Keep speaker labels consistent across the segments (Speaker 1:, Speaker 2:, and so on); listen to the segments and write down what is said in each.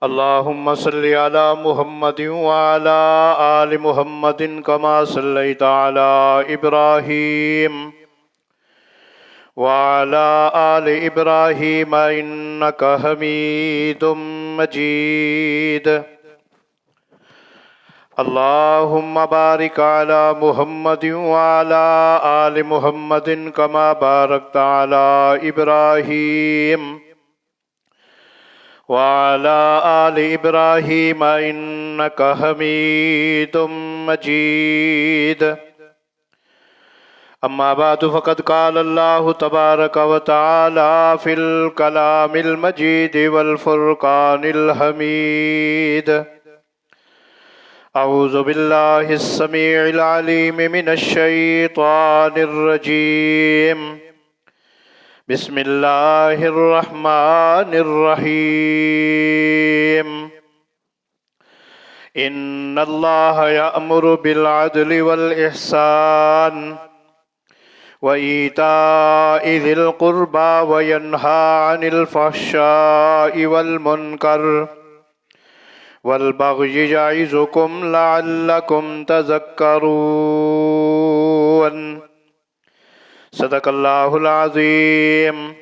Speaker 1: اللهم صل على محمد وعلى آل محمد كما صليت على إبراهيم وعلى آل إبراهيم إنك حميد مجيد. اللهم بارك على محمد وعلى آل محمد كما باركت على إبراهيم وعلى آل إبراهيم إنك حميد مجيد. أما بعد فقد قال الله تبارك وتعالى في الكلام المجيد والفرقان الحميد: أعوذ بالله السميع العليم من الشيطان الرجيم. بسم الله الرحمن الرحيم. إن الله يأمر بالعدل والإحسان وإيتاء ذي القربى وينهى عن الفحشاء والمنكر والبغي يعظكم لعلكم تذكرون. صدق الله العظيم.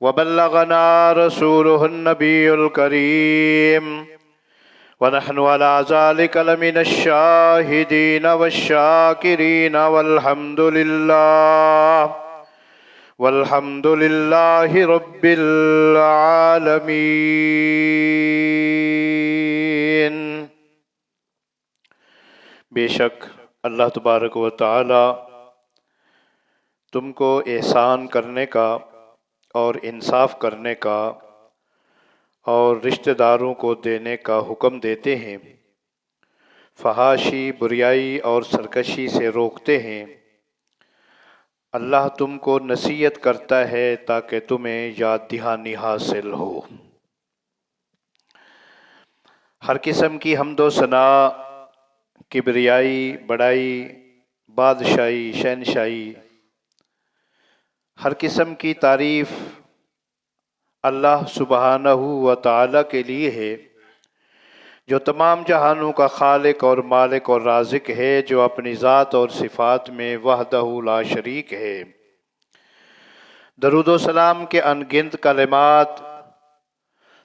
Speaker 1: وبلغنا رسوله النبي الكريم ونحن على ذلك لمن الشاهدين والشاكرين والحمد لله رب العالمين. بے شک اللہ تبارک و تعالی تم کو احسان کرنے کا اور انصاف کرنے کا اور رشتہ داروں کو دینے کا حکم دیتے ہیں، فحاشی، بریائی اور سرکشی سے روکتے ہیں۔ اللہ تم کو نصیحت کرتا ہے تاکہ تمہیں یاد دہانی حاصل ہو۔ ہر قسم کی حمد و ثنا، کبریائی، بڑائی، بادشاہی، شہنشاہی، ہر قسم کی تعریف اللہ سبحانہ و تعالی کے لیے ہے، جو تمام جہانوں کا خالق اور مالک اور رازق ہے، جو اپنی ذات اور صفات میں وحدہ لا شریک ہے۔ درود و سلام کے انگنت کلمات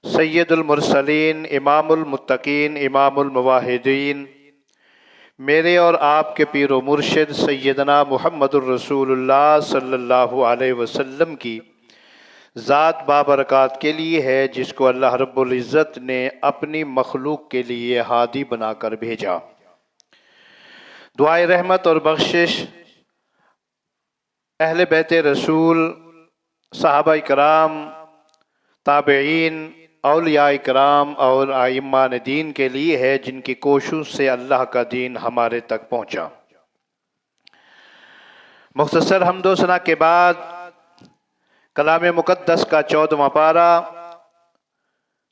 Speaker 1: سید المرسلین، امام المتقین، امام المواحدین، میرے اور آپ کے پیر و مرشد سیدنا محمد الرسول اللہ صلی اللہ علیہ وسلم کی ذات بابرکات کے لیے ہے، جس کو اللہ رب العزت نے اپنی مخلوق کے لیے ہادی بنا کر بھیجا۔ دعائے رحمت اور بخشش اہل بیت رسول، صحابہ کرام، تابعین، اولیاء کرام اور ائمہ دین کے لیے ہے، جن کی کوشش سے اللہ کا دین ہمارے تک پہنچا۔ مختصر حمد و ثنا کے بعد کلام مقدس کا 14واں پارہ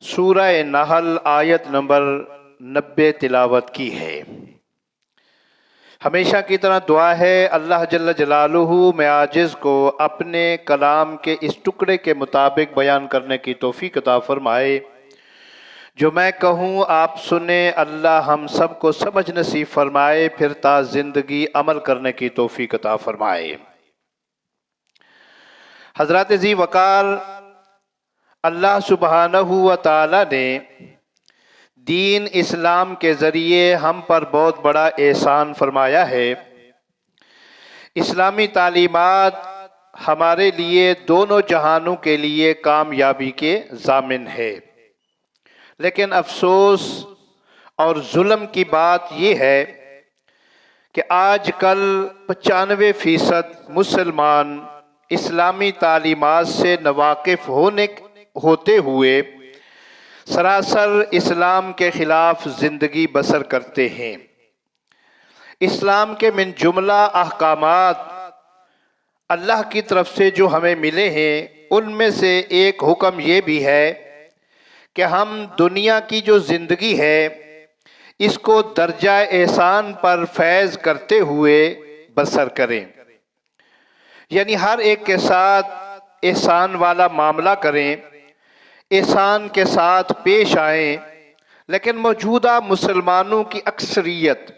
Speaker 1: سورہ نحل آیت نمبر 90 تلاوت کی ہے۔ ہمیشہ کی طرح دعا ہے اللہ جل جلالہ میں عاجز کو اپنے کلام کے اس ٹکڑے کے مطابق بیان کرنے کی توفیق عطا فرمائے۔ جو میں کہوں آپ سنیں، اللہ ہم سب کو سمجھ نصیب فرمائے، پھر تا زندگی عمل کرنے کی توفیق عطا فرمائے۔ حضرات ذی وقار، اللہ سبحانہ و تعالی نے دین اسلام کے ذریعے ہم پر بہت بڑا احسان فرمایا ہے۔ اسلامی تعلیمات ہمارے لیے دونوں جہانوں کے لیے کامیابی کے ضامن ہے، لیکن افسوس اور ظلم کی بات یہ ہے کہ آج کل 95% مسلمان اسلامی تعلیمات سے ناواقف ہوتے ہوئے سراسر اسلام کے خلاف زندگی بسر کرتے ہیں۔ اسلام کے من جملہ احکامات اللہ کی طرف سے جو ہمیں ملے ہیں، ان میں سے ایک حکم یہ بھی ہے کہ ہم دنیا کی جو زندگی ہے اس کو درجہ احسان پر فیض کرتے ہوئے بسر کریں، یعنی ہر ایک کے ساتھ احسان والا معاملہ کریں، احسان کے ساتھ پیش آئیں، لیکن موجودہ مسلمانوں کی اکثریت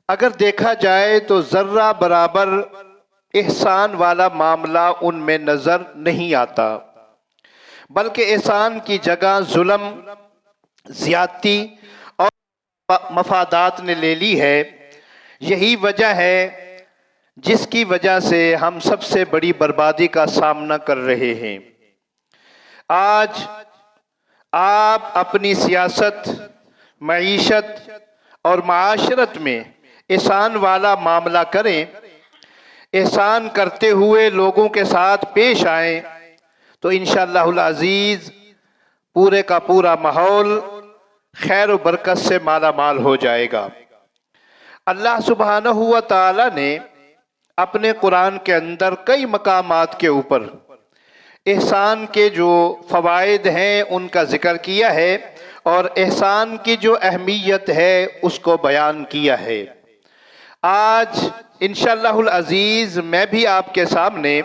Speaker 1: اگر دیکھا جائے تو ذرہ برابر احسان والا معاملہ ان میں نظر نہیں آتا، بلکہ احسان کی جگہ ظلم، زیادتی اور مفادات نے لے لی ہے۔ یہی وجہ ہے جس کی وجہ سے ہم سب سے بڑی بربادی کا سامنا کر رہے ہیں۔ آج آپ اپنی سیاست، معیشت اور معاشرت میں احسان والا معاملہ کریں، احسان کرتے ہوئے لوگوں کے ساتھ پیش آئیں، تو انشاءاللہ العزیز پورے کا پورا ماحول خیر و برکت سے مالا مال ہو جائے گا۔ اللہ سبحانہ و تعالی نے اپنے قرآن کے اندر کئی مقامات کے اوپر احسان کے جو فوائد ہیں ان کا ذکر کیا ہے، اور احسان کی جو اہمیت ہے اس کو بیان کیا ہے۔ آج انشاءاللہ العزیز میں بھی آپ کے سامنے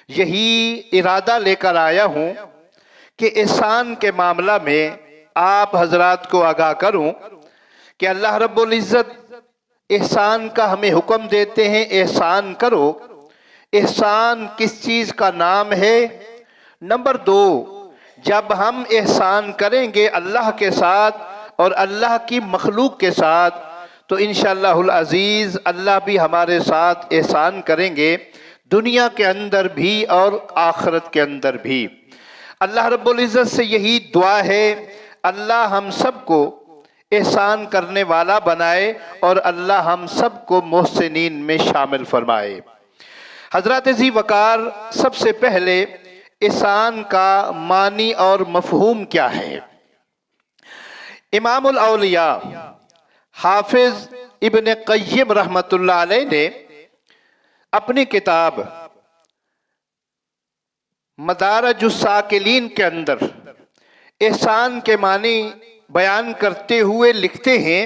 Speaker 1: یہی ارادہ لے کر آیا ہوں کہ احسان کے معاملہ میں آپ حضرات کو آگاہ کروں کہ اللہ رب العزت احسان کا ہمیں حکم دیتے ہیں، احسان کرو۔ احسان کس چیز کا نام ہے؟ نمبر 2، جب ہم احسان کریں گے اللہ کے ساتھ اور اللہ کی مخلوق کے ساتھ تو انشاءاللہ العزیز اللہ بھی ہمارے ساتھ احسان کریں گے، دنیا کے اندر بھی اور آخرت کے اندر بھی۔ اللہ رب العزت سے یہی دعا ہے، اللہ ہم سب کو احسان کرنے والا بنائے اور اللہ ہم سب کو محسنین میں شامل فرمائے۔ حضرات ذی وقار، سب سے پہلے احسان کا معنی اور مفہوم کیا ہے؟ امام الاولیاء حافظ ابن قیم رحمۃ اللہ علیہ نے اپنی کتاب مدارج السالکین کے اندر احسان کے معنی بیان کرتے ہوئے لکھتے ہیں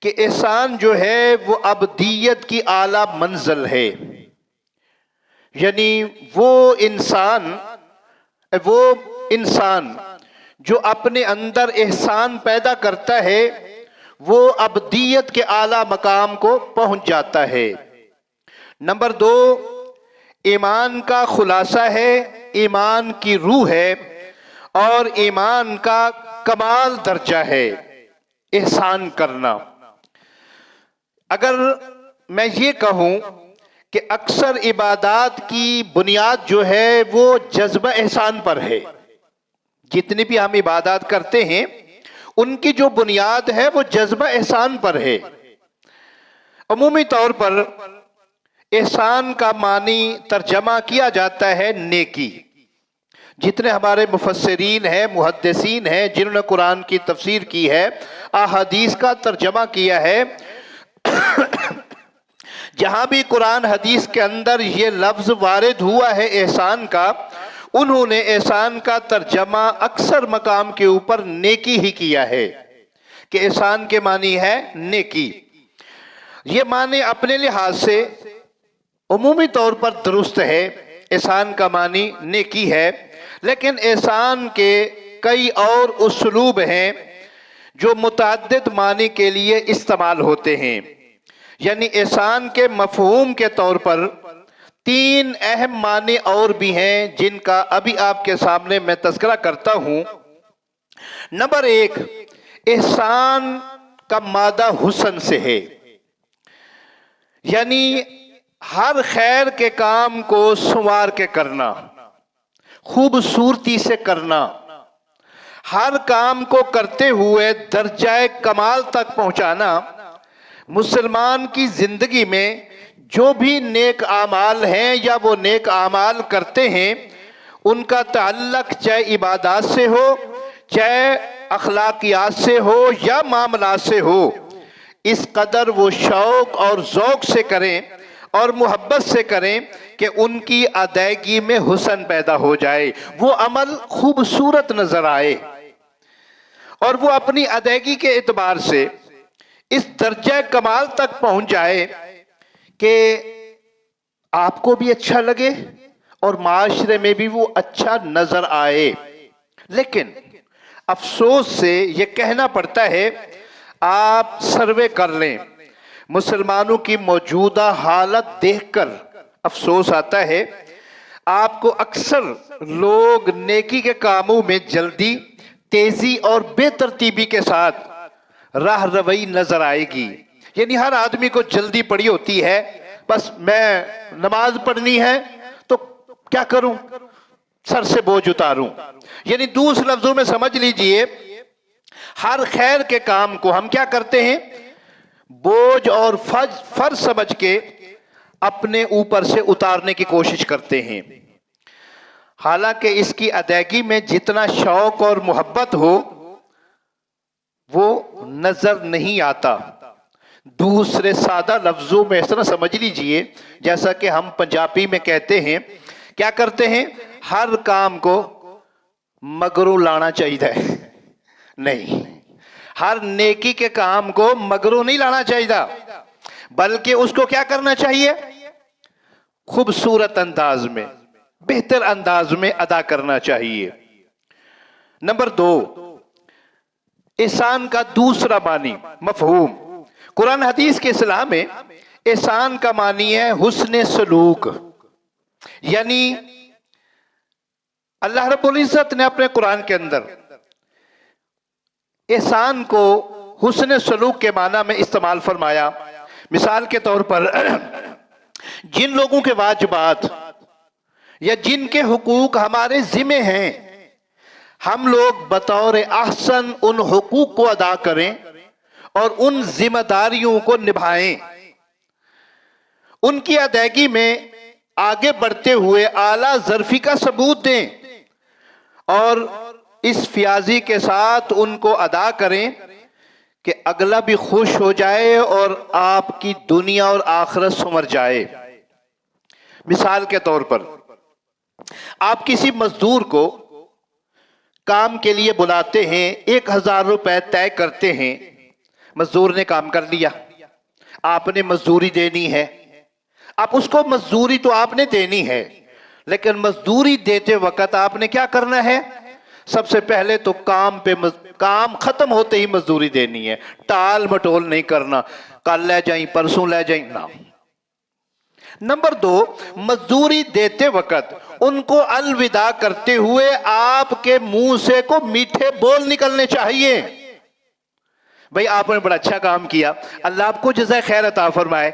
Speaker 1: کہ احسان جو ہے وہ ابدیت کی اعلیٰ منزل ہے، یعنی وہ انسان جو اپنے اندر احسان پیدا کرتا ہے وہ ابدیت کے اعلیٰ مقام کو پہنچ جاتا ہے۔ نمبر 2، ایمان کا خلاصہ ہے، ایمان کی روح ہے اور ایمان کا کمال درجہ ہے احسان کرنا۔ اگر میں یہ کہوں کہ اکثر عبادات کی بنیاد جو ہے وہ جذبہ احسان پر ہے، جتنی بھی ہم عبادات کرتے ہیں ان کی جو بنیاد ہے وہ جذبہ احسان پر ہے۔ عمومی طور پر احسان کا معنی ترجمہ کیا جاتا ہے نیکی۔ جتنے ہمارے مفسرین ہیں، محدثین ہیں، جنہوں نے قرآن کی تفسیر کی ہے، احادیث کا ترجمہ کیا ہے، جہاں بھی قرآن حدیث کے اندر یہ لفظ وارد ہوا ہے احسان کا، انہوں نے احسان کا ترجمہ اکثر مقام کے اوپر نیکی ہی کیا ہے کہ احسان کے معنی ہے نیکی۔ یہ معنی اپنے لحاظ سے عمومی طور پر درست ہے، احسان کا معنی نیکی ہے، لیکن احسان کے کئی اور اسلوب ہیں جو متعدد معنی کے لیے استعمال ہوتے ہیں۔ یعنی احسان کے مفہوم کے طور پر 3 اہم معنی اور بھی ہیں جن کا ابھی آپ کے سامنے میں تذکرہ کرتا ہوں۔ نمبر 1، احسان کا مادہ حسن سے ہے، یعنی ہر خیر کے کام کو سنوار کے کرنا، خوبصورتی سے کرنا، ہر کام کو کرتے ہوئے درجہ کمال تک پہنچانا۔ مسلمان کی زندگی میں جو بھی نیک اعمال ہیں یا وہ نیک اعمال کرتے ہیں ان کا تعلق چاہے عبادات سے ہو، چاہے اخلاقیات سے ہو یا معاملات سے ہو، اس قدر وہ شوق اور ذوق سے کریں اور محبت سے کریں کہ ان کی ادائیگی میں حسن پیدا ہو جائے، وہ عمل خوبصورت نظر آئے، اور وہ اپنی ادائیگی کے اعتبار سے اس درجہ کمال تک پہنچ جائے کہ آپ کو بھی اچھا لگے اور معاشرے میں بھی وہ اچھا نظر آئے۔ لیکن افسوس سے یہ کہنا پڑتا ہے، آپ سروے کر لیں، مسلمانوں کی موجودہ حالت دیکھ کر افسوس آتا ہے، آپ کو اکثر لوگ نیکی کے کاموں میں جلدی، تیزی اور بے ترتیبی کے ساتھ راہ روی نظر آئے گی۔ یعنی ہر آدمی کو جلدی پڑی ہوتی ہے، بس میں نماز پڑھنی ہے تو کیا کروں، سر سے بوجھ اتاروں۔ یعنی دوسرے لفظوں میں سمجھ لیجئے، ہر خیر کے کام کو ہم کیا کرتے ہیں، بوجھ اور فرض سمجھ کے اپنے اوپر سے اتارنے کی کوشش کرتے ہیں، حالانکہ اس کی ادائیگی میں جتنا شوق اور محبت ہو وہ نظر نہیں آتا۔ دوسرے سادہ لفظوں میں اس طرح سمجھ لیجئے، جیسا کہ ہم پنجابی میں کہتے ہیں، کیا کرتے ہیں، ہر کام کو مگروں لانا چاہیے، نہیں، ہر نیکی کے کام کو مگروں نہیں لانا چاہیے، بلکہ اس کو کیا کرنا چاہیے، خوبصورت انداز میں، بہتر انداز میں ادا کرنا چاہیے۔ نمبر 2، احسان کا دوسرا معنی، مفہوم۔ قرآن حدیث کے اصطلاح میں احسان کا معنی ہے حسن سلوک۔ یعنی اللہ رب العزت نے اپنے قرآن کے اندر احسان کو حسن سلوک کے معنی میں استعمال فرمایا۔ مثال کے طور پر جن لوگوں کے واجبات یا جن کے حقوق ہمارے ذمہ ہیں، ہم لوگ بطور احسن ان حقوق کو ادا کریں اور ان ذمہ داریوں کو نبھائیں، ان کی ادائیگی میں آگے بڑھتے ہوئے اعلیٰ ظرفی کا ثبوت دیں اور اس فیاضی کے ساتھ ان کو ادا کریں کہ اگلا بھی خوش ہو جائے اور آپ کی دنیا اور آخرت سنور جائے۔ مثال کے طور پر آپ کسی مزدور کو کام کے لیے بلاتے ہیں، 1000 روپے طے کرتے ہیں، مزدور نے کام کر لیا، آپ نے مزدوری دینی ہے، اب اس کو مزدوری تو آپ نے دینی ہے، لیکن مزدوری دیتے وقت آپ نے کیا کرنا ہے، سب سے پہلے تو کام ختم ہوتے ہی مزدوری دینی ہے، ٹال مٹول نہیں کرنا، کل لے جائیں پرسوں لے جائیں نہ۔ نمبر 2، مزدوری دیتے وقت ان کو الوداع کرتے ہوئے آپ کے منہ سے کو میٹھے بول نکلنے چاہیے۔ بھئی آپ نے بڑا اچھا کام کیا، اللہ آپ کو جزائے خیر عطا فرمائے،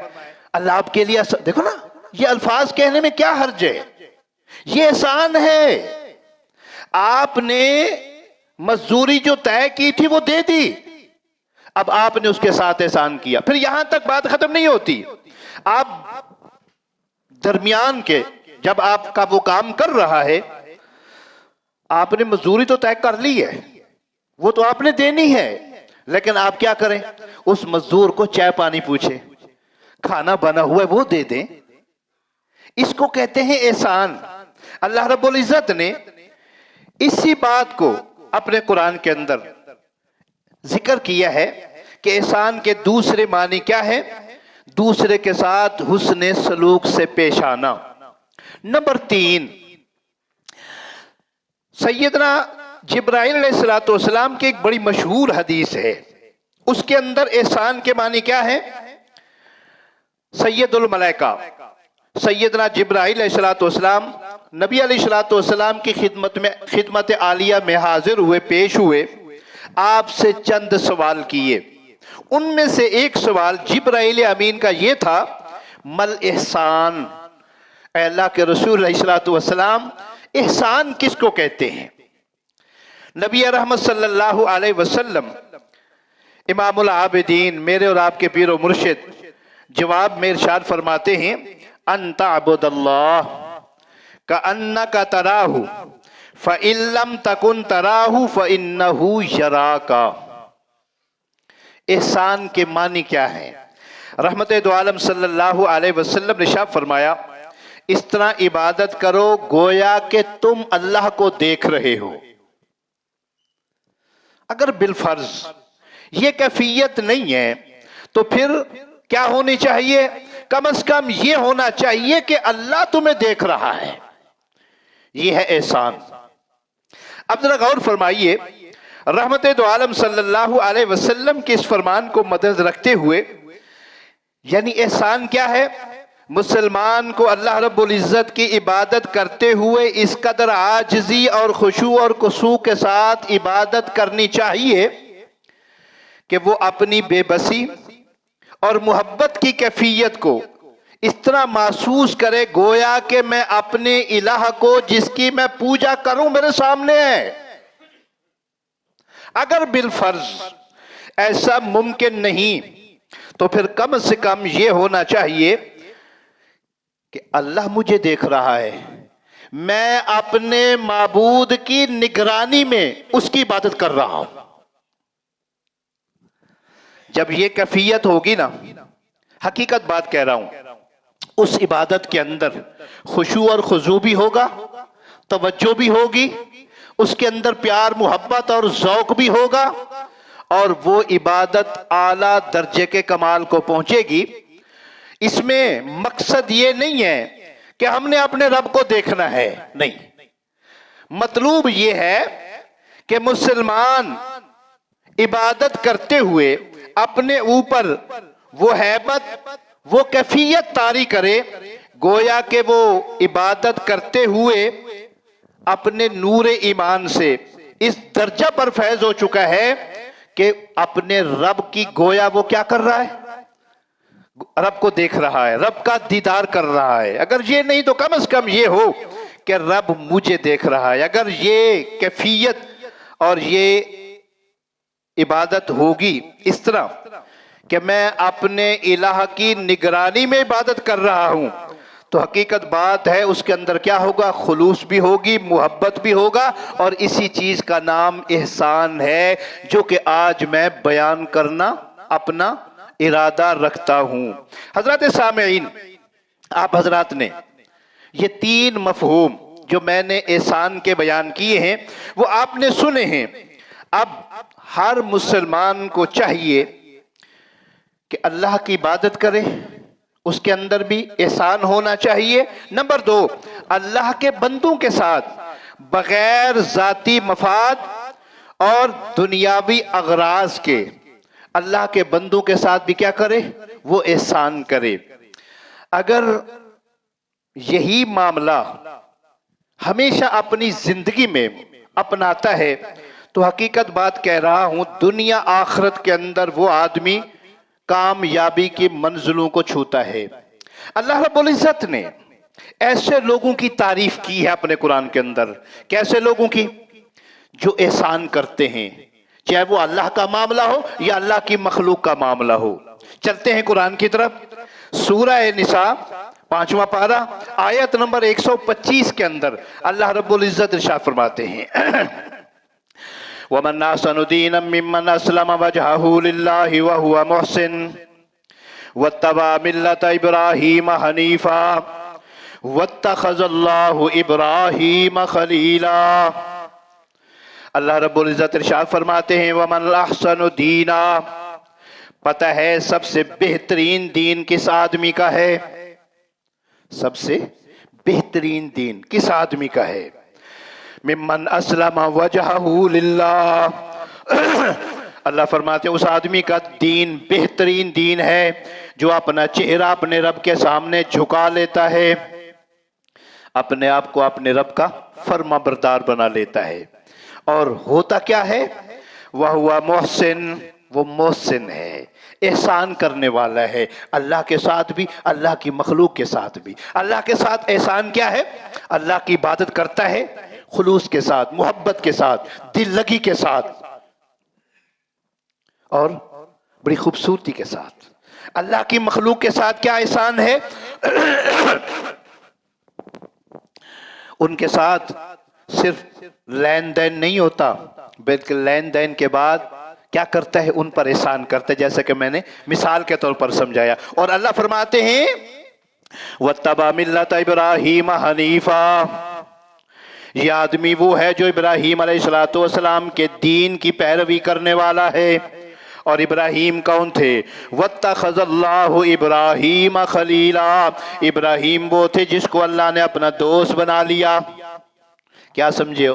Speaker 1: اللہ آپ کے لیے دیکھو نا، یہ الفاظ کہنے میں کیا حرج ہے، یہ احسان ہے۔ آپ نے مزدوری جو طے کی تھی وہ دے دی، اب آپ نے اس کے ساتھ احسان کیا۔ پھر یہاں تک بات ختم نہیں ہوتی، آپ درمیان کے جب آپ کا وہ کام کر رہا ہے، آپ نے مزدوری تو طے کر لی ہے، وہ تو آپ نے دینی ہے، لیکن آپ کیا کریں، اس مزدور کو چائے پانی پوچھیں، کھانا بنا ہوا ہے وہ دے دیں، اس کو کہتے ہیں احسان۔ اللہ رب العزت نے اسی بات کو اپنے قرآن کے اندر ذکر کیا ہے کہ احسان کے دوسرے معنی کیا ہے، دوسرے کے ساتھ حسن سلوک سے پیش آنا۔ نمبر 3، سیدنا جبرائیل علیہ السلام کی ایک بڑی مشہور حدیث ہے، اس کے اندر احسان کے معنی کیا ہے، سید الملائکہ سیدنا جبرائیل علیہ السلام نبی علیہ السلام کی خدمت عالیہ میں حاضر ہوئے، پیش ہوئے، آپ سے چند سوال کیے۔ ان میں سے ایک سوال جبرائیل امین کا یہ تھا، مل احسان، اے اللہ کے رسول علیہ السلام، احسان کس کو کہتے ہیں؟ نبی رحمت صلی اللہ علیہ وسلم، امام العابدین، میرے اور آپ کے پیر و مرشد، جواب میں ارشاد فرماتے ہیں، ان تعبد اللہ کأنک تراہ فإن لم تکن تراہ فإنہ یراک۔ احسان کے معنی کیا ہے؟ رحمت دو عالم صلی اللہ علیہ وسلم نے ارشاد فرمایا، اس طرح عبادت کرو گویا کہ تم اللہ کو دیکھ رہے ہو۔ اگر بالفرض یہ کیفیت نہیں ہے تو پھر کیا ہونی چاہیے؟ کم از کم یہ ہونا چاہیے کہ اللہ تمہیں دیکھ رہا ہے، یہ ہے احسان۔ اب ذرا غور فرمائیے، رحمت دو عالم صلی اللہ علیہ وسلم کے اس فرمان کو مدنظر رکھتے ہوئے، یعنی احسان کیا ہے؟ مسلمان کو اللہ رب العزت کی عبادت کرتے ہوئے اس قدر عاجزی اور خشوع اور خضوع کے ساتھ عبادت کرنی چاہیے کہ وہ اپنی بے بسی اور محبت کی کیفیت کو اس طرح محسوس کرے گویا کہ میں اپنے الہ کو جس کی میں پوجا کروں میرے سامنے ہے۔ اگر بالفرض ایسا ممکن نہیں تو پھر کم سے کم یہ ہونا چاہیے کہ اللہ مجھے دیکھ رہا ہے، میں اپنے معبود کی نگرانی میں اس کی عبادت کر رہا ہوں۔ جب یہ کیفیت ہوگی نا، حقیقت بات کہہ رہا ہوں، اس عبادت کے اندر خشوع اور خضوع بھی ہوگا، توجہ بھی ہوگی، اس کے اندر پیار محبت اور ذوق بھی ہوگا، اور وہ عبادت اعلیٰ درجے کے کمال کو پہنچے گی۔ اس میں مقصد یہ نہیں ہے کہ ہم نے اپنے رب کو دیکھنا ہے، نہیں، مطلوب یہ ہے کہ مسلمان عبادت کرتے ہوئے اپنے اوپر وہ ہیبت، وہ کیفیت طاری کرے گویا کہ وہ عبادت کرتے ہوئے اپنے نور ایمان سے اس درجہ پر فیض ہو چکا ہے کہ اپنے رب کی گویا وہ کیا کر رہا ہے؟ رب کو دیکھ رہا ہے، رب کا دیدار کر رہا ہے۔ اگر یہ نہیں تو کم از کم یہ ہو کہ رب مجھے دیکھ رہا ہے۔ اگر یہ کیفیت اور یہ عبادت ہوگی اس طرح کہ میں اپنے الہ کی نگرانی میں عبادت کر رہا ہوں، تو حقیقت بات ہے اس کے اندر کیا ہوگا؟ خلوص بھی ہوگی، محبت بھی ہوگا، اور اسی چیز کا نام احسان ہے جو کہ آج میں بیان کرنا اپنا ارادہ رکھتا ہوں۔ حضرات سامعین، آپ حضرات نے یہ تین مفہوم جو میں نے احسان کے بیان کیے ہیں وہ آپ نے سنے ہیں۔ اب ہر مسلمان کو چاہیے کہ اللہ کی عبادت کرے، اس کے اندر بھی احسان ہونا چاہیے۔ نمبر دو، اللہ کے بندوں کے ساتھ بغیر ذاتی مفاد اور دنیاوی اغراض کے اللہ کے بندوں کے ساتھ بھی کیا کرے؟ وہ احسان کرے۔ اگر یہی معاملہ ہمیشہ اپنی زندگی میں اپناتا ہے تو حقیقت بات کہہ رہا ہوں، دنیا آخرت کے اندر وہ آدمی کامیابی کی منزلوں کو چھوتا ہے۔ اللہ رب العزت نے ایسے لوگوں کی تعریف کی ہے اپنے قرآن کے اندر، کیسے لوگوں کی؟ جو احسان کرتے ہیں، چاہے وہ اللہ کا معاملہ ہو یا اللہ کی مخلوق کا معاملہ ہو۔ چلتے ہیں قرآن کی طرف، سورہ نساء 5واں پارہ آیت نمبر 125 کے اندر اللہ رب العزت ارشاد فرماتے ہیں وَمَنْ أَحْسَنُ دِينًا مِّمَّنْ أَسْلَمَ وَجْهَهُ لِلَّهِ وَهُوَ مُحْسِنٌ وَاتَّبَعَ مِلَّةَ إِبْرَاهِيمَ حَنِيفًا وَاتَّخَذَ اللَّهُ إِبْرَاهِيمَ خَلِيلًا۔ اللہ رب العزت ارشاد فرماتے ہیں وَمَنْ أَحْسَنُ دِينًا، پتہ ہے سب سے بہترین دین کس آدمی کا ہے؟ سب سے بہترین دین کس آدمی کا ہے؟ ممن اسلم وجہہ للہ، اللہ فرماتے ہیں اس آدمی کا دین بہترین دین ہے جو اپنا چہرہ اپنے رب کے سامنے جھکا لیتا ہے، اپنے آپ کو اپنے رب کا فرما بردار بنا لیتا ہے، اور ہوتا کیا ہے؟ وَهُوَ مُحْسِن، وہ محسن ہے، احسان کرنے والا ہے، اللہ کے ساتھ بھی اللہ کی مخلوق کے ساتھ بھی۔ اللہ کے ساتھ احسان کیا ہے؟ اللہ کی عبادت کرتا ہے خلوص کے ساتھ، محبت کے ساتھ، دل لگی کے ساتھ اور بڑی خوبصورتی کے ساتھ۔ اللہ کی مخلوق کے ساتھ کیا احسان ہے؟ ان کے ساتھ صرف لین دین نہیں ہوتا بلکہ لین دین کے بعد کیا کرتا ہے؟ ان پر احسان کرتا ہے، جیسا کہ میں نے مثال کے طور پر سمجھایا۔ اور اللہ فرماتے ہیں وَاتَّبَعَ مِلَّةَ إِبْرَاهِيمَ حَنِيفًا، یہ آدمی وہ ہے جو ابراہیم علیہ السلام کے دین کی پیروی کرنے والا ہے۔ اور ابراہیم کون تھے؟ وَاتَّخَذَ اللَّهُ إِبْرَاهِيمَ خَلِيلًا، ابراہیم وہ تھے جس کو اللہ نے اپنا دوست بنا لیا۔ کیا سمجھے ہو؟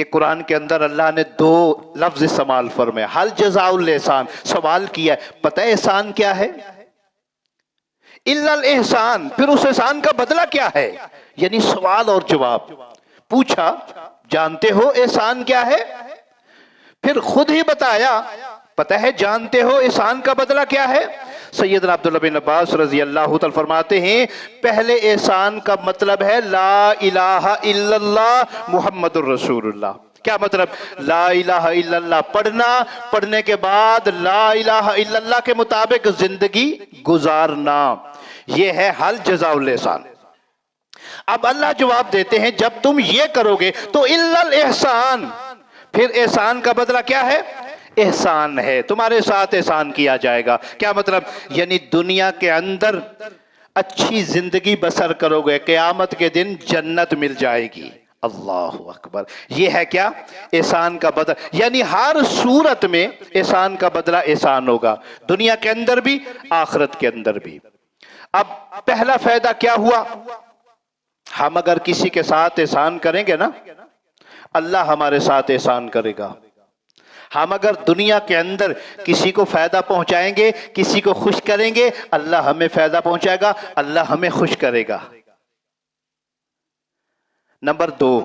Speaker 1: کہ قرآن کے اندر اللہ نے دو لفظ استعمال فرمائے، حل جزاء الاحسان، سوال کیا ہے، پتہ ہے احسان کیا ہے؟ الا الاحسان، پھر اس احسان کا بدلہ کیا ہے؟ یعنی سوال اور جواب پوچھا، جانتے ہو احسان کیا ہے؟ پھر خود ہی بتایا، پتہ ہے جانتے ہو احسان کا بدلہ کیا ہے؟ سیدنا عبداللہ بن عباس رضی اللہ تعالی فرماتے ہیں پہلے احسان کا مطلب ہے لا الہ الا اللہ محمد الرسول اللہ۔ کیا مطلب؟ لا الہ الا اللہ پڑھنا، پڑھنے کے بعد لا الہ الا اللہ کے مطابق زندگی گزارنا، یہ ہے حل جزاء الاحسان۔ اب اللہ جواب دیتے ہیں جب تم یہ کرو گے تو الا الاحسان، پھر احسان کا بدلہ کیا ہے؟ احسان ہے، تمہارے ساتھ احسان کیا جائے گا۔ کیا مطلب؟ یعنی دنیا کے اندر اچھی زندگی بسر کرو گے، قیامت کے دن جنت مل جائے گی۔ اللہ اکبر، یہ ہے کیا؟ احسان کا بدلہ، یعنی ہر صورت میں احسان کا بدلہ احسان ہوگا، دنیا کے اندر بھی آخرت کے اندر بھی۔ اب پہلا فائدہ کیا ہوا؟ ہم اگر کسی کے ساتھ احسان کریں گے نا، اللہ ہمارے ساتھ احسان کرے گا۔ ہم اگر دنیا کے اندر کسی کو فائدہ پہنچائیں گے، کسی کو خوش کریں گے، اللہ ہمیں فائدہ پہنچائے گا، اللہ ہمیں خوش کرے گا۔ نمبر 2،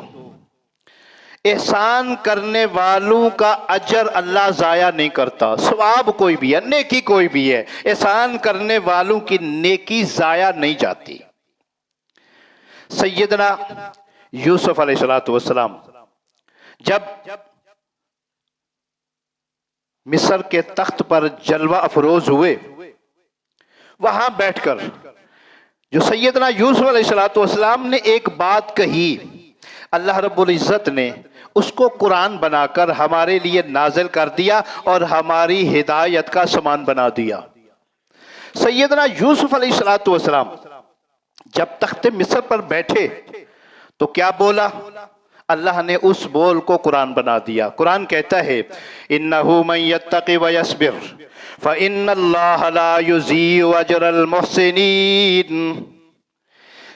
Speaker 1: احسان کرنے والوں کا اجر اللہ ضائع نہیں کرتا، ثواب کوئی بھی ہے، نیکی کوئی بھی ہے، احسان کرنے والوں کی نیکی ضائع نہیں جاتی۔ سیدنا یوسف علیہ السلام جب مصر کے تخت پر جلوہ افروز ہوئے، وہاں بیٹھ کر جو سیدنا یوسف علیہ السلام نے ایک بات کہی، اللہ رب العزت نے اس کو قرآن بنا کر ہمارے لیے نازل کر دیا اور ہماری ہدایت کا سامان بنا دیا۔ سیدنا یوسف علیہ السلام جب تخت مصر پر بیٹھے تو کیا بولا؟ اللہ نے اس بول کو قرآن بنا دیا۔ قرآن کہتا ہے اِنَّهُ مَن يَتَّقِ وَيَصْبِرْ فَإِنَّ اللَّهَ لَا يُضِيعُ أَجْرَ الْمُحْسِنِينَ۔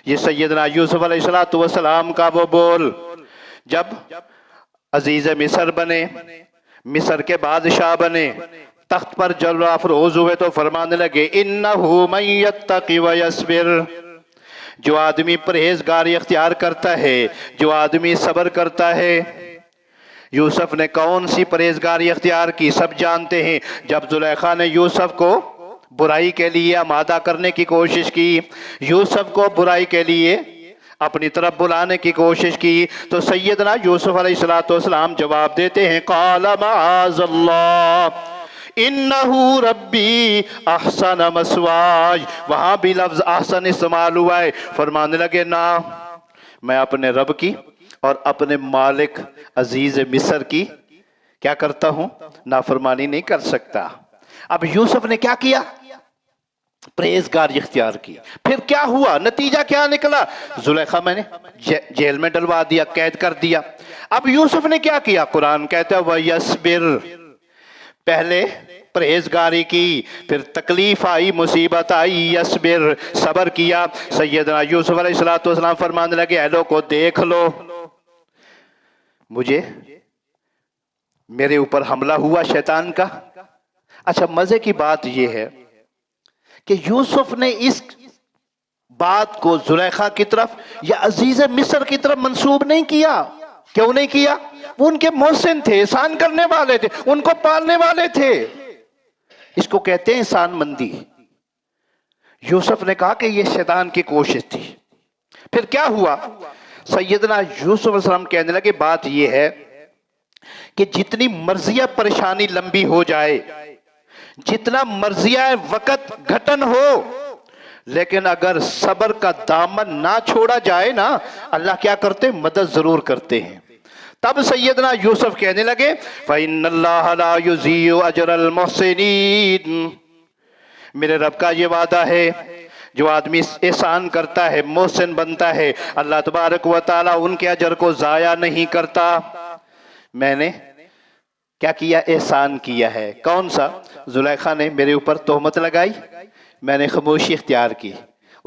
Speaker 1: یہ سیدنا یوسف علیہ السلام کا وہ بول جب عزیز مصر بنے، مصر کے بادشاہ بنے، تخت پر جلوہ افروز ہوئے تو فرمانے لگے اِنَّهُ مَن يَتَّقِ وَيَصْبِرْ، جو آدمی پرہیزگاری اختیار کرتا ہے، جو آدمی صبر کرتا ہے۔ یوسف نے کون سی پرہیزگاری اختیار کی؟ سب جانتے ہیں، جب زلیخا نے یوسف کو برائی کے لیے آمادہ کرنے کی کوشش کی، یوسف کو برائی کے لیے اپنی طرف بلانے کی کوشش کی، تو سیدنا یوسف علیہ السلام جواب دیتے ہیں قال معاذ اللہ انہو ربی احسن مسواج، وہاں بھی لفظ احسن استعمال ہوا ہے۔ فرمانے لگے نا، میں اپنے رب کی اور اپنے مالک عزیز مصر کی کیا کرتا ہوں؟ نافرمانی نہیں کر سکتا۔ اب یوسف نے کیا کیا؟ پرہیزگاری اختیار کی۔ پھر کیا ہوا؟ نتیجہ کیا نکلا؟ زلیخا میں نے جیل میں ڈلوا دیا، قید کر دیا۔ اب یوسف نے کیا کیا؟ قرآن کہتا ہے وَيَصْبِرْ، پہلے پرہیزگاری کی، پھر تکلیف آئی، مصیبت آئی، یصبر، صبر کیا۔ سیدنا یوسف علیہ السلام فرمانے لگے اے لوگو دیکھ لو، مجھے میرے اوپر حملہ ہوا شیطان کا۔ اچھا مزے کی بات یہ ہے کہ یوسف نے اس بات کو زلیخا کی طرف یا عزیز مصر کی طرف منسوب نہیں کیا۔ کیوں نہیں کیا؟ وہ ان کے محسن تھے، احسان کرنے والے تھے، ان کو پالنے والے تھے۔ اس کو کہتے ہیں احسان مندی۔ یوسف نے کہا کہ یہ شیطان کی کوشش تھی۔ پھر کیا ہوا؟ سیدنا یوسف علیہ السلام کہنے لگے بات یہ ہے کہ جتنی مرضیہ پریشانی لمبی ہو جائے، جتنا مرضیہ وقت گھٹن ہو، لیکن اگر صبر کا دامن نہ چھوڑا جائے نا، اللہ کیا کرتے؟ مدد ضرور کرتے ہیں۔ تب سیدنا یوسف کہنے لگے فَإِنَّ اللَّهَ لَا يُضِيعُ أَجْرَ الْمُحْسِنِينَ، میرے رب کا یہ وعدہ ہے جو آدمی احسان کرتا ہے، محسن بنتا ہے، اللہ تبارک و تعالیٰ ان کے اجر کو ضائع نہیں کرتا۔ میں نے کیا کیا؟ احسان کیا ہے۔ کون سا؟ زلیخا نے میرے اوپر تہمت لگائی، میں نے خاموشی اختیار کی،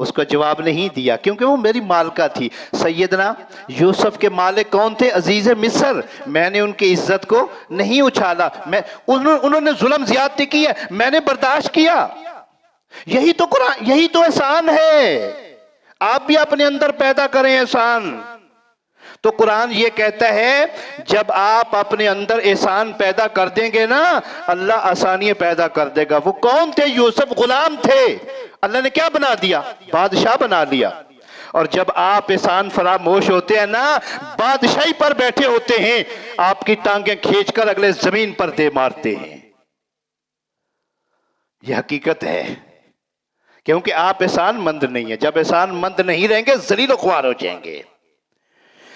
Speaker 1: اس کو جواب نہیں دیا کیونکہ وہ میری مالکہ تھی۔ سیدنا یوسف کے مالک کون تھے؟ عزیز مصر۔ میں نے ان کی عزت کو نہیں اچھالا، انہوں نے ظلم زیادتی کی ہے، میں نے برداشت کیا۔ یہی تو قرآن، یہی تو احسان ہے۔ آپ بھی اپنے اندر پیدا کریں احسان۔ تو قرآن یہ کہتا ہے جب آپ اپنے اندر احسان پیدا کر دیں گے نا، اللہ آسانیاں پیدا کر دے گا۔ وہ کون تھے؟ یوسف غلام تھے، اللہ نے کیا بنا دیا؟ بادشاہ بنا لیا۔ اور جب آپ احسان فراموش ہوتے ہیں نا، بادشاہی پر بیٹھے ہوتے ہیں، آپ کی ٹانگیں کھینچ کر اگلے زمین پر دے مارتے ہیں۔ یہ حقیقت ہے، کیونکہ آپ احسان مند نہیں ہیں۔ جب احسان مند نہیں رہیں گے ذلیل و خوار ہو جائیں گے۔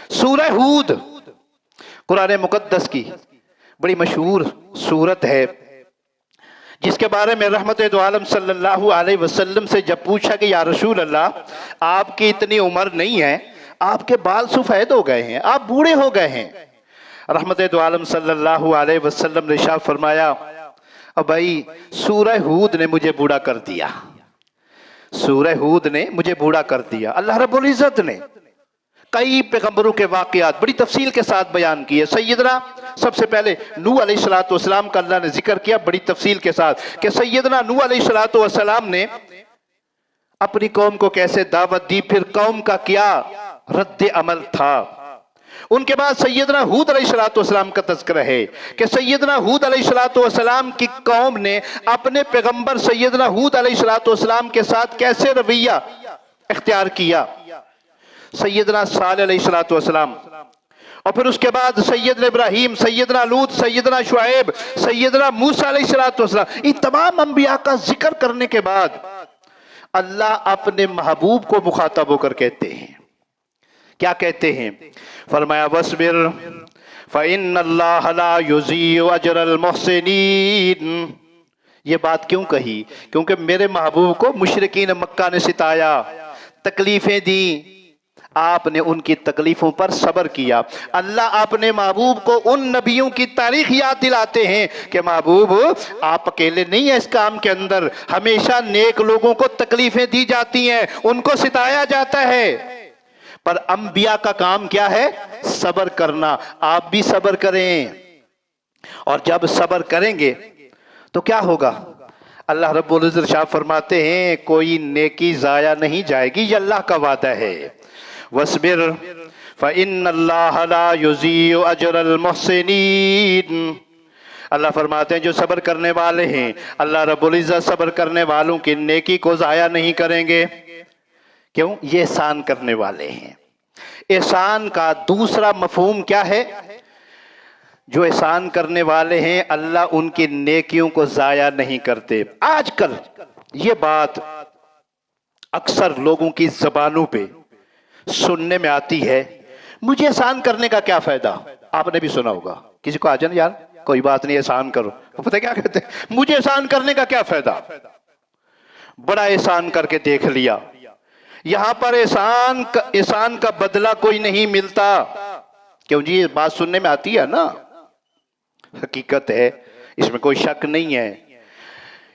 Speaker 1: سورہ ہود قرآن مقدس کی بڑی مشہور سورت ہے، جس کے بارے میں رحمت دو عالم صلی اللہ علیہ وسلم سے جب پوچھا کہ یا رسول اللہ، آپ کی اتنی عمر نہیں ہے، آپ کے بال سفید ہو گئے ہیں، آپ بوڑھے ہو گئے ہیں۔ رحمت دو عالم صلی اللہ علیہ وسلم نے ارشاد فرمایا، بھائی سورہ ہود نے مجھے بوڑھا کر دیا، سورہ ہود نے مجھے بوڑھا کر دیا۔ اللہ رب العزت نے کئی پیغمبروں کے واقعات بڑی تفصیل کے ساتھ بیان کیے۔ سیدنا سب سے پہلے نوح علیہ السلام کا اللہ نے ذکر کیا بڑی تفصیل کے ساتھ، کہ سیدنا نوح علیہ السلام نے اپنی قوم کو کیسے دعوت دی، پھر قوم کا کیا رد عمل تھا۔ ان کے بعد سیدنا ہود علیہ السلام کا تذکرہ ہے کہ سیدنا ہود علیہ السلام کی قوم نے اپنے پیغمبر سیدنا ہود علیہ السلام کے ساتھ کیسے رویہ اختیار کیا۔ سیدنا صالح علیہ السلام، اور پھر اس کے بعد سیدنا ابراہیم، سیدنا لوط، سیدنا شعیب، سیدنا موسیٰ علیہ السلام، ان تمام انبیاء کا ذکر کرنے کے بعد اللہ اپنے محبوب کو مخاطب ہو کر کہتے ہیں، کیا کہتے ہیں؟ فرمایا وَاصْبِرْ فَإِنَّ اللَّهَ لَا يُضِيعُ أَجْرَ الْمُحْسِنِينَ۔ یہ بات کیوں کہی؟ کیونکہ میرے محبوب کو مشرکین مکہ نے ستایا، تکلیفیں دیں، آپ نے ان کی تکلیفوں پر صبر کیا۔ اللہ اپنے محبوب کو ان نبیوں کی تاریخ یاد دلاتے ہیں کہ محبوب آپ اکیلے نہیں ہیں اس کام کے اندر، ہمیشہ نیک لوگوں کو تکلیفیں دی جاتی ہیں، ان کو ستایا جاتا ہے، پر انبیاء کا کام کیا ہے؟ صبر کرنا۔ آپ بھی صبر کریں، اور جب صبر کریں گے تو کیا ہوگا؟ اللہ رب العزت ارشاد فرماتے ہیں کوئی نیکی ضائع نہیں جائے گی، یہ اللہ کا وعدہ ہے۔ وَاصْبِرْ فَإِنَّ اللَّهَ لَا يُضِيعُ أَجْرَ الْمُحْسِنِينَ۔ اللہ فرماتے ہیں جو صبر کرنے والے ہیں، اللہ رب العزت صبر کرنے والوں کی نیکی کو ضائع نہیں کریں گے۔ کیوں؟ یہ احسان کرنے والے ہیں۔ احسان کا دوسرا مفہوم کیا ہے؟ جو احسان کرنے والے ہیں اللہ ان کی نیکیوں کو ضائع نہیں کرتے۔ آج کل یہ بات اکثر لوگوں کی زبانوں پہ سننے میں آتی ہے، مجھے احسان کرنے کا کیا فائدہ؟ آپ نے بھی سنا ہوگا، کسی کو آ جانا یار کوئی بات نہیں احسان کرو، پتہ کیا کہتے ہیں؟ مجھے احسان کرنے کا کیا فائدہ؟ بڑا احسان کر کے دیکھ لیا، یہاں پر احسان کا بدلہ کوئی نہیں ملتا۔ کیوں جی؟ یہ بات سننے میں آتی ہے نا، حقیقت ہے، اس میں کوئی شک نہیں ہے،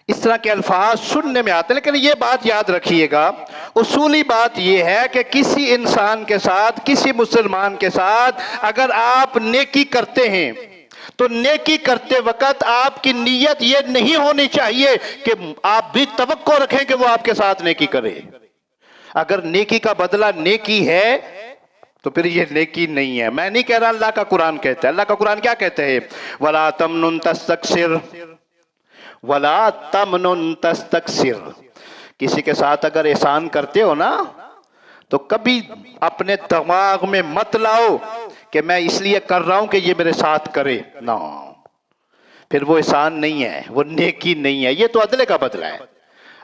Speaker 1: اس طرح کے الفاظ سننے میں آتے ہیں، لیکن یہ بات یاد رکھیے گا، اصولی بات یہ ہے کہ کسی انسان کے ساتھ، کسی مسلمان کے ساتھ اگر آپ نیکی کرتے ہیں تو نیکی کرتے وقت آپ کی نیت یہ نہیں ہونی چاہیے کہ آپ بھی توقع رکھیں کہ وہ آپ کے ساتھ نیکی کرے۔ اگر نیکی کا بدلہ نیکی ہے تو پھر یہ نیکی نہیں ہے۔ میں نہیں کہہ رہا، اللہ کا قرآن کہتا ہے۔ اللہ کا قرآن کیا کہتے ہیں؟ وَلَا تَمْنُن تَسْتَكْثِرْ وَلَا تَمْنُن تَسْتَكْثِرْ۔ کسی کے ساتھ اگر احسان کرتے ہو نا تو کبھی اپنے دماغ میں مت لاؤ کہ میں اس لیے کر رہا ہوں کہ یہ میرے ساتھ کرے، نا، پھر وہ احسان نہیں ہے، وہ نیکی نہیں ہے، یہ تو عدلے کا بدلہ ہے۔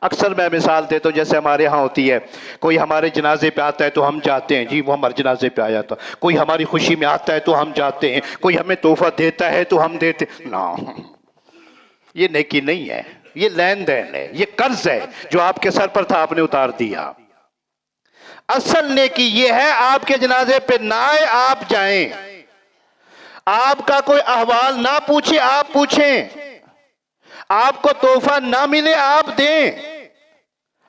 Speaker 1: اکثر میں مثال دیتا ہوں، جیسے ہمارے ہاں ہوتی ہے، کوئی ہمارے جنازے پہ آتا ہے تو ہم جاتے ہیں، جی وہ ہمارے جنازے پہ آیا تھا، کوئی ہماری خوشی میں آتا ہے تو ہم جاتے ہیں، کوئی ہمیں تحفہ دیتا ہے تو ہم دیتے، نا، یہ نیکی نہیں ہے، یہ لین دین ہے، یہ قرض ہے جو آپ کے سر پر تھا، آپ نے اتار دیا۔ اصل نیکی یہ ہے آپ کے جنازے پہ نہ آئے، آپ جائیں، آپ کا کوئی احوال نہ پوچھے، آپ پوچھیں، آپ کو تحفہ نہ ملے، آپ دیں،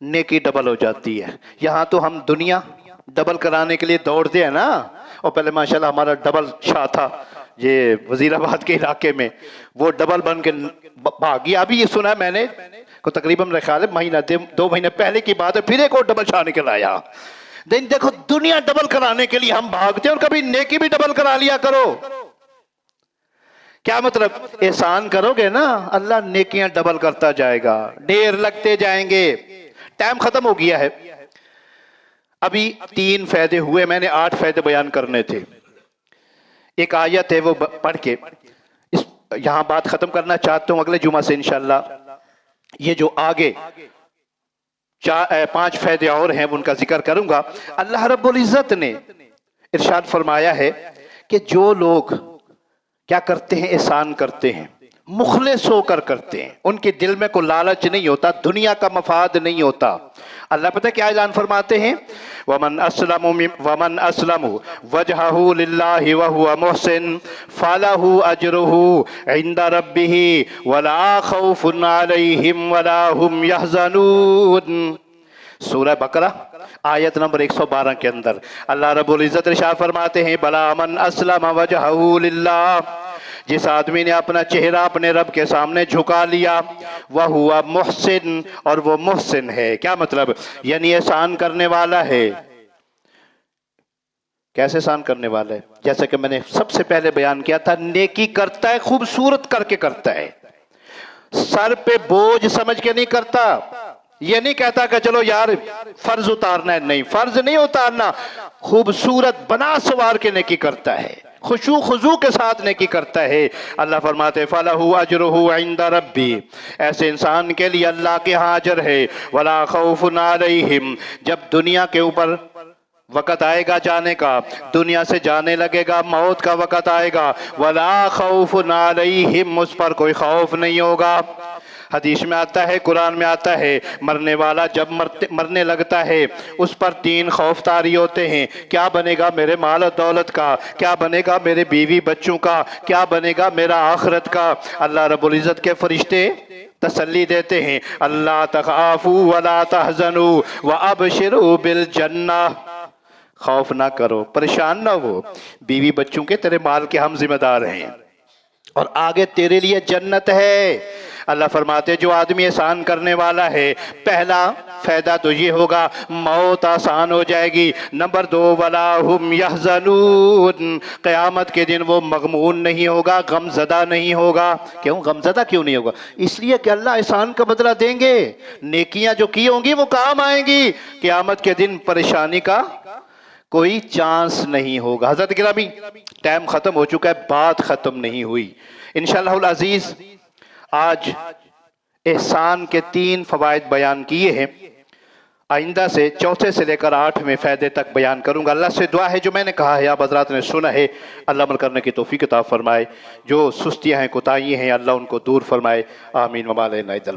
Speaker 1: نیکی ڈبل ہو جاتی ہے۔ یہاں تو ہم دنیا ڈبل کرانے کے لیے دوڑتے ہیں نا، اور پہلے ماشاءاللہ ہمارا ڈبل شاہ تھا یہ وزیر آباد کے علاقے میں، وہ ڈبل بن کے بھاگی۔ ابھی یہ سنا ہے میں نے کو تقریباً میرے خیال ہے مہینہ 2 مہینے پہلے کی بات ہے، پھر ایک اور ڈبل شاہ نکل آیا۔ دیکھو دنیا ڈبل کرانے کے لیے ہم بھاگتے ہیں، اور کبھی نیکی بھی ڈبل کرا لیا کرو۔ کیا مطلب؟ احسان کرو گے نا، اللہ نیکیاں ڈبل کرتا جائے گا، ڈھیر لگتے جائیں گے۔ ٹائم ختم ہو گیا ہے، ابھی 3 فائدے ہوئے، میں نے 8 فائدے بیان کرنے تھے۔ ایک آیت ہے وہ پڑھ کے یہاں بات ختم کرنا چاہتا ہوں، اگلے جمعہ سے انشاءاللہ یہ جو آگے 5 فائدے اور ہیں ان کا ذکر کروں گا۔ اللہ رب العزت نے ارشاد فرمایا ہے کہ جو لوگ کیا کرتے ہیں، احسان کرتے ہیں، مخلص ہو کر کرتے ہیں، ان کے دل میں کوئی لالچ نہیں ہوتا، دنیا کا مفاد نہیں ہوتا۔ اللہ پتہ کیا اعلان فرماتے ہیں؟ وَمَنْ أَسْلَمُ وَجْهَهُ لِلَّهِ وَهُوَ مُحْسِنٌ فَلَهُ أَجْرُهُ عِنْدَ رَبِّهِ وَلَا خَوْفٌ عَلَيْهِمْ وَلَا هُمْ يَحْزَنُونَ۔ سورہ بقرہ آیت نمبر 112 کے اندر اللہ رب العزت ارشاد فرماتے ہیں، بلا من اسلم وجہہ للہ، جس آدمی نے اپنا چہرہ اپنے رب کے سامنے جھکا لیا، وَهُوَ محسن، اور وہ محسن ہے۔ کیا مطلب؟ یعنی احسان کرنے والا ہے۔ کیسے احسان کرنے والا ہے؟ جیسا کہ میں نے سب سے پہلے بیان کیا تھا، نیکی کرتا ہے خوبصورت کر کے کرتا ہے، سر پہ بوجھ سمجھ کے نہیں کرتا۔ یہ نہیں کہتا کہ چلو یار فرض اتارنا ہے، نہیں، فرض نہیں اتارنا، خوبصورت بنا سوار کے نیکی کرتا ہے، خشوع خضوع کے ساتھ نیکی کرتا ہے۔ اللہ فرماتے ہیں فَلَهُ أَجْرُهُ عِنْدَ رَبِّهِ، ایسے انسان کے لیے اللہ کے ہاں اجر ہے۔ وَلَا خَوْفٌ عَلَيْهِمْ، جب دنیا کے اوپر وقت آئے گا جانے کا، دنیا سے جانے لگے گا، موت کا وقت آئے گا، وَلَا خَوْفٌ عَلَيْهِمْ، اس پر کوئی خوف نہیں ہوگا۔ حدیث میں آتا ہے، قرآن میں آتا ہے، مرنے والا جب مرنے لگتا ہے اس پر 3 خوف طاری ہوتے ہیں۔ کیا بنے گا میرے مال و دولت کا؟ کیا بنے گا میرے بیوی بچوں کا؟ کیا بنے گا میرا آخرت کا؟ اللہ رب العزت کے فرشتے تسلی دیتے ہیں، اللہ تخافوا ولا تحزنوا وابشروا بالجنہ، خوف نہ کرو، پریشان نہ ہو، بیوی بچوں کے تیرے مال کے ہم ذمہ دار ہیں، اور آگے تیرے لیے جنت ہے۔ اللہ فرماتے جو آدمی احسان کرنے والا ہے، پہلا فائدہ تو یہ ہوگا موت آسان ہو جائے گی۔ نمبر 2 وَلَا هُمْ يَحْزَنُونَ، قیامت کے دن وہ مغمون نہیں ہوگا، غم زدہ نہیں ہوگا۔ کیوں غم زدہ کیوں نہیں ہوگا؟ اس لیے کہ اللہ احسان کا بدلہ دیں گے، نیکیاں جو کی ہوں گی وہ کام آئیں گی، قیامت کے دن پریشانی کا کوئی چانس نہیں ہوگا۔ حضرت گرامی ٹائم ختم ہو چکا ہے، بات ختم نہیں ہوئی۔ انشاءاللہ العزیز آج احسان کے 3 فوائد بیان کیے ہیں، آئندہ سے 4 سے لے کر 8 فائدے تک بیان کروں گا۔ اللہ سے دعا ہے جو میں نے کہا ہے آپ حضرات نے سنا ہے، اللہ عمل کرنے کی توفیق عطا فرمائے، جو سستیاں ہیں کوتاہیاں ہیں اللہ ان کو دور فرمائے، آمین۔ وما علینا الا